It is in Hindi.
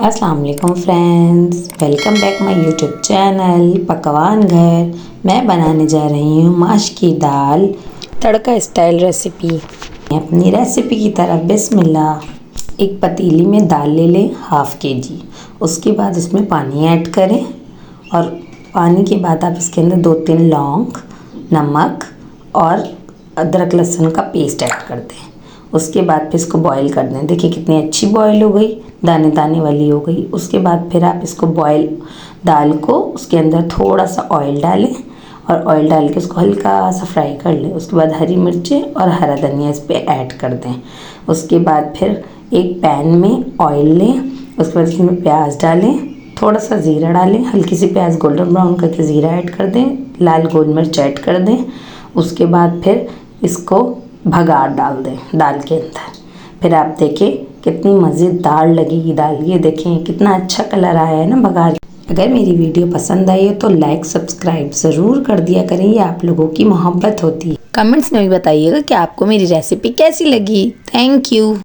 अस्सलाम वालेकुम friends, welcome back my YouTube channel पकवान घर। मैं बनाने जा रही हूँ माश की दाल तड़का स्टाइल रेसिपी। अपनी रेसिपी की तरफ बिस्मिल्लाह। एक पतीली में दाल ले लें हाफ़ kg। उसके बाद उसमें पानी ऐड करें और पानी के बाद आप इसके अंदर 2-3 लौंग, नमक और अदरक लहसुन का पेस्ट ऐड कर दें। उसके बाद फिर इसको बॉईल कर दें। देखिए कितनी अच्छी बॉईल हो गई, दाने दाने वाली हो गई। उसके बाद फिर आप इसको दाल को उसके अंदर थोड़ा सा ऑयल डालें और ऑयल डाल के उसको हल्का सा फ्राई कर लें। उसके बाद हरी मिर्चें और हरा धनिया इस पर ऐड कर दें। उसके बाद फिर एक पैन में ऑयल लें, उसके बाद इसमें प्याज डालें, थोड़ा सा ज़ीरा डालें, हल्की सी प्याज गोल्डन ब्राउन करके ज़ीरा ऐड कर दें, लाल गोल मिर्च ऐड कर दें। उसके बाद फिर इसको भगार डाल दें दाल के अंदर। फिर आप देखें कितनी मज़ेदार लगेगी दाल। ये देखें कितना अच्छा कलर आया है ना भगार। अगर मेरी वीडियो पसंद आई है तो लाइक सब्सक्राइब ज़रूर कर दिया करें, ये आप लोगों की मोहब्बत होती है। कमेंट्स में भी बताइएगा कि आपको मेरी रेसिपी कैसी लगी। Thank you.